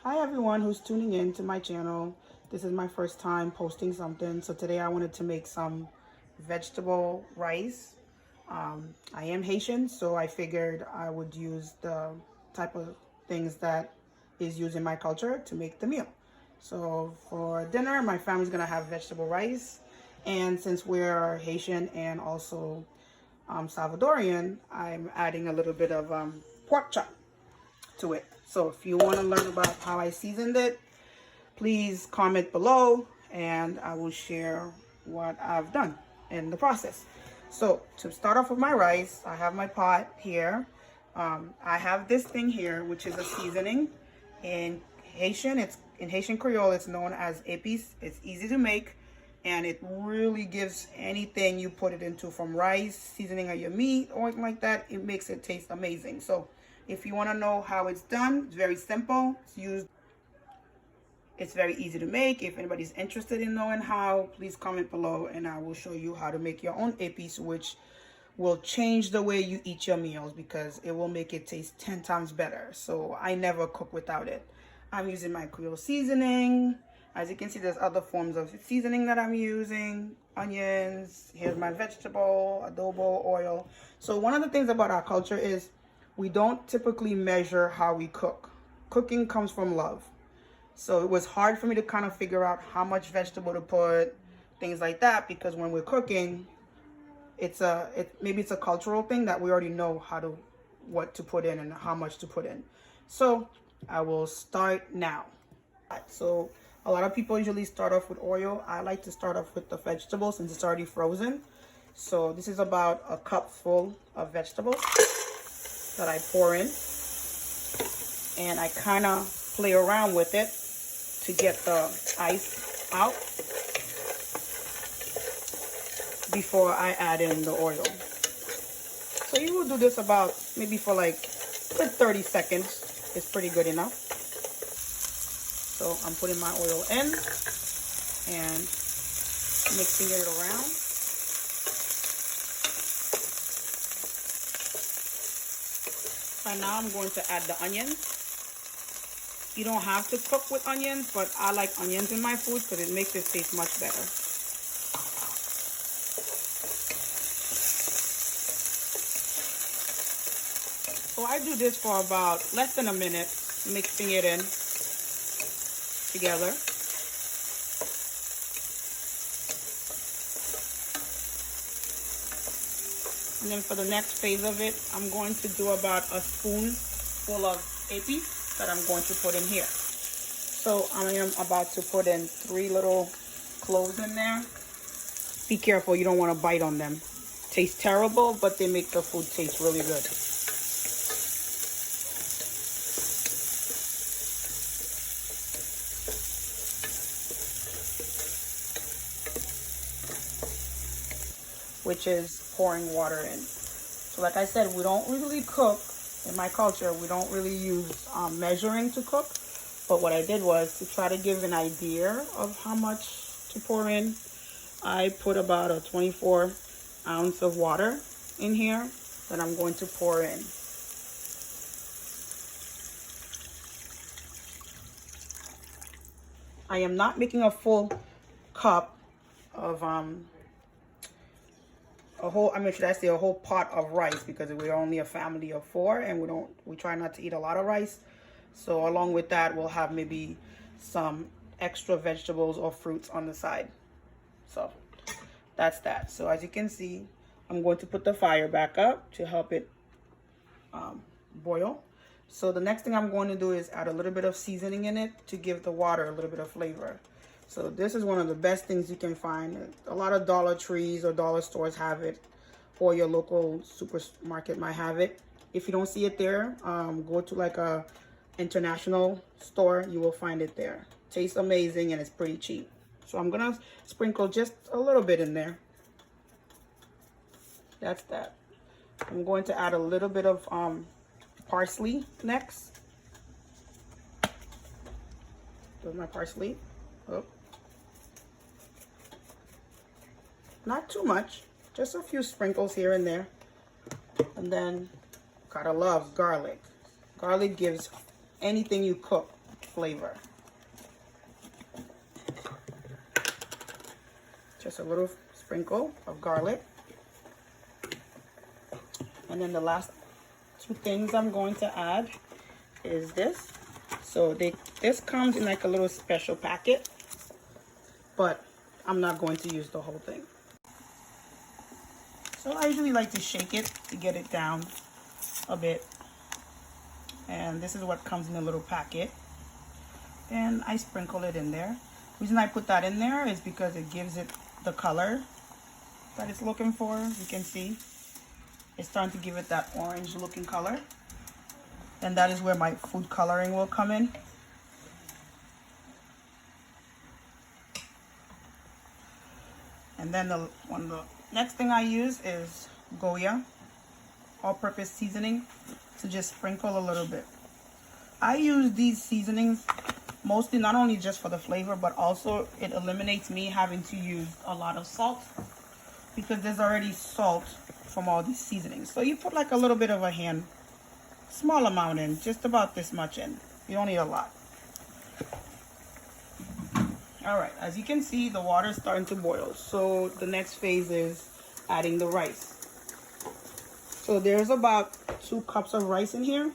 Hi everyone who's tuning in to my channel. This is my first time posting something. So today I wanted to make some vegetable rice. I am Haitian, so I figured I would use the type of things that is used in my culture to make the meal. So for dinner, my family's gonna have vegetable rice. And since we're Haitian and also Salvadorian, I'm adding a little bit of pork chop to it. So if you want to learn about how I seasoned it, please comment below and I will share what I've done in the process. So to start off with my rice, I have my pot here. I have this thing here, which is a seasoning. In Haitian Creole, it's known as épice. It's easy to make and it really gives anything you put it into, from rice, seasoning of your meat, or anything like that. It makes it taste amazing. So if you want to know how it's done, it's very simple. It's very easy to make. If anybody's interested in knowing how, please comment below and I will show you how to make your own épice, which will change the way you eat your meals because it will make it taste 10 times better. So I never cook without it. I'm using my Creole seasoning. As you can see, there's other forms of seasoning that I'm using. Onions, here's my vegetable, adobo, oil. So one of the things about our culture is we don't typically measure how we cook. Cooking comes from love. So it was hard for me to kind of figure out how much vegetable to put, things like that, because when we're cooking, maybe it's a cultural thing that we already know what to put in and how much to put in. So I will start now. So a lot of people usually start off with oil. I like to start off with the vegetables since it's already frozen. So this is about a cup full of vegetables that I pour in, and I kind of play around with it to get the ice out before I add in the oil. So you will do this about maybe for like good 30 seconds. It's pretty good enough. So I'm putting my oil in and mixing it around. And now I'm going to add the onions. You don't have to cook with onions, but I like onions in my food because it makes it taste much better. So I do this for about less than a minute, mixing it in together. And then for the next phase of it, I'm going to do about a spoonful of épice that I'm going to put in here. So I am about to put in 3 little cloves in there. Be careful, you don't want to bite on them. Taste terrible, but they make the food taste really good. Which is pouring water in. So like I said, we don't really cook. In my culture, we don't really use measuring to cook. But what I did was to try to give an idea of how much to pour in. I put about a 24 ounce of water in here that I'm going to pour in. I am not making a full cup of a whole pot of rice because we're only a family of 4 and we try not to eat a lot of rice. So along with that, we'll have maybe some extra vegetables or fruits on the side. So that's that. So as you can see, I'm going to put the fire back up to help it boil. So the next thing I'm going to do is add a little bit of seasoning in it to give the water a little bit of flavor. So this is one of the best things you can find. A lot of Dollar Trees or dollar stores have it, or your local supermarket might have it. If you don't see it there, go to like a international store, you will find it there. Tastes amazing and it's pretty cheap. So I'm gonna sprinkle just a little bit in there. That's that. I'm going to add a little bit of parsley next. There's my parsley. Oh. Not too much, just a few sprinkles here and there. And then, gotta love garlic. Garlic gives anything you cook flavor. Just a little sprinkle of garlic. And then the last two things I'm going to add is this. So this comes in like a little special packet, but I'm not going to use the whole thing. So I usually like to shake it to get it down a bit. And this is what comes in a little packet. And I sprinkle it in there. The reason I put that in there is because it gives it the color that it's looking for. You can see it's starting to give it that orange looking color. And that is where my food coloring will come in. And then the next thing I use is Goya all-purpose seasoning to just sprinkle a little bit. I use these seasonings mostly not only just for the flavor, but also it eliminates me having to use a lot of salt, because there's already salt from all these seasonings. So you put like a little bit of a hand, small amount in, just about this much in. You don't need a lot. All right, as you can see, the water is starting to boil. So the next phase is adding the rice. So there's about 2 cups of rice in here.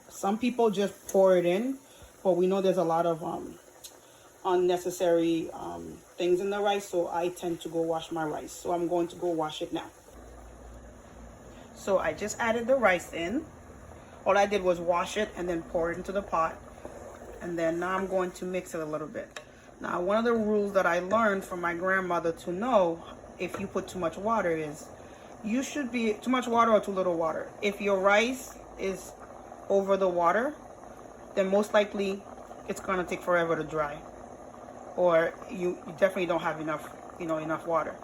Some people just pour it in, but we know there's a lot of unnecessary things in the rice, so I tend to go wash my rice. So I'm going to go wash it now. So I just added the rice in. All I did was wash it and then pour it into the pot. And then now I'm going to mix it a little bit. Now, one of the rules that I learned from my grandmother to know if you put too much water is, you should be too much water or too little water. If your rice is over the water, then most likely it's gonna take forever to dry, or you definitely don't have enough, enough water.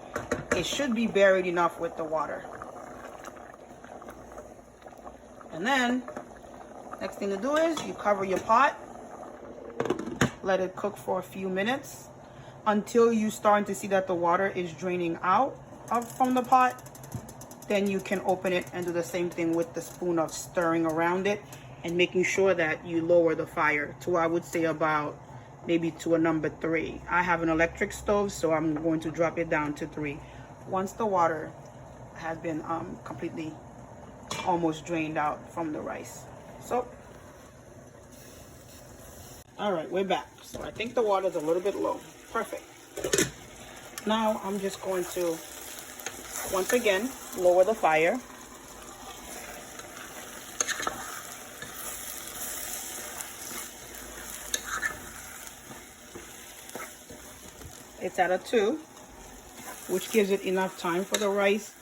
It should be buried enough with the water. And then next thing to do is you cover your pot, let it cook for a few minutes until you starting to see that the water is draining out from the pot. Then you can open it and do the same thing with the spoon of stirring around it and making sure that you lower the fire to, I would say, about maybe to a number 3. I have an electric stove, so I'm going to drop it down to 3 once the water has been completely almost drained out from the rice. So all right, we're back. So I think the water's a little bit low. Perfect. Now I'm just going to once again lower the fire. It's at a 2, which gives it enough time for the rice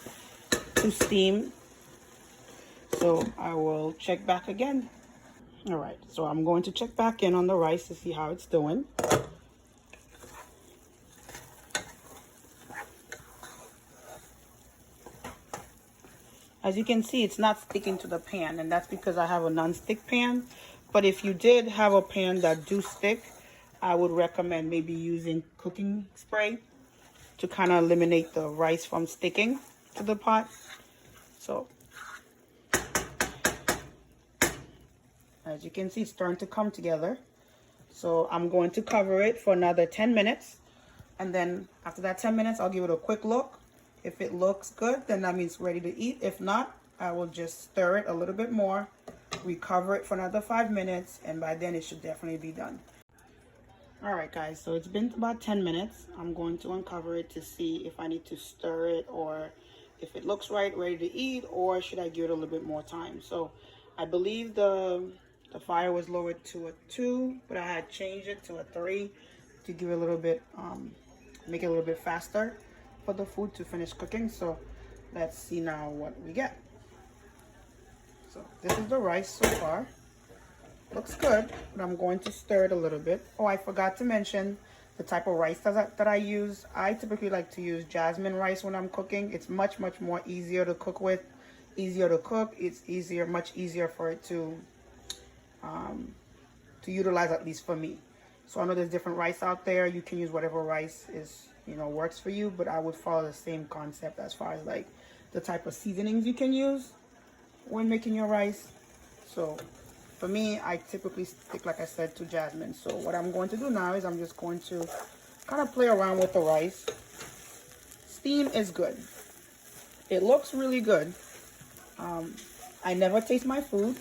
to steam. So I will check back again. All right, so I'm going to check back in on the rice to see how it's doing. As you can see, it's not sticking to the pan, and that's because I have a non-stick pan. But if you did have a pan that do stick, I would recommend maybe using cooking spray to kind of eliminate the rice from sticking to the pot. So as you can see, it's starting to come together. So I'm going to cover it for another 10 minutes. And then after that 10 minutes, I'll give it a quick look. If it looks good, then that means it's ready to eat. If not, I will just stir it a little bit more, recover it for another 5 minutes, and by then it should definitely be done. All right, guys, so it's been about 10 minutes. I'm going to uncover it to see if I need to stir it, or if it looks right, ready to eat, or should I give it a little bit more time. So I believe the fire was lowered to a 2, but I had changed it to a 3 to give it a little bit, make it a little bit faster for the food to finish cooking. So let's see now what we get. So this is the rice so far. Looks good, but I'm going to stir it a little bit. Oh, I forgot to mention the type of rice that I use. I typically like to use jasmine rice when I'm cooking. It's much more easier to cook with, easier to cook. It's easier, much easier for it to utilize, at least for me. So I know there's different rice out there. You can use whatever rice is, works for you, but I would follow the same concept as far as like the type of seasonings you can use when making your rice. So for me, I typically stick, like I said, to jasmine. So what I'm going to do now is I'm just going to kind of play around with the rice. Steam is good. It looks really good. I never taste my food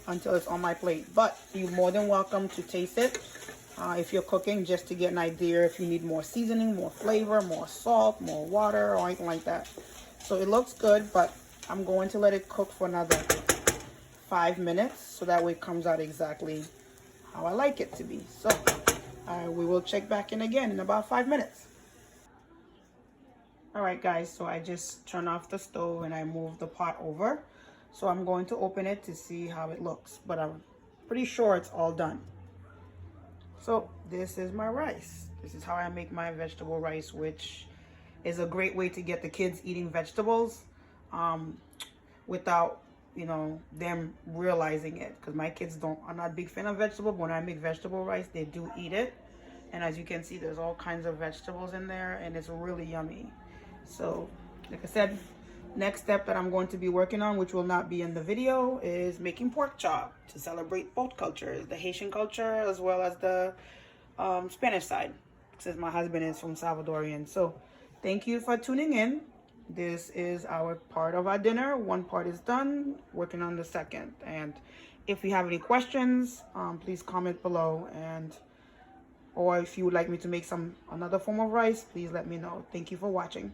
until it's on my plate, but you're more than welcome to taste it if you're cooking, just to get an idea if you need more seasoning, more flavor, more salt, more water, or anything like that. So it looks good, but I'm going to let it cook for another 5 minutes so that way it comes out exactly how I like it to be. So we will check back in again in about 5 minutes. All right, guys, so I just turned off the stove and I moved the pot over. So I'm going to open it to see how it looks, but I'm pretty sure it's all done. So this is my rice. This is how I make my vegetable rice, which is a great way to get the kids eating vegetables without, you know, them realizing it. Because my kids are not a big fan of vegetable, but when I make vegetable rice, they do eat it. And as you can see, there's all kinds of vegetables in there, and it's really yummy. So, like I said, next step that I'm going to be working on, which will not be in the video, is making pork chop to celebrate both cultures, the Haitian culture as well as the Spanish side, since my husband is from Salvadorian. So thank you for tuning in. This is our part of our dinner. One part is done, working on the second. And if you have any questions, please comment below, or if you would like me to make another form of rice, please let me know. Thank you for watching.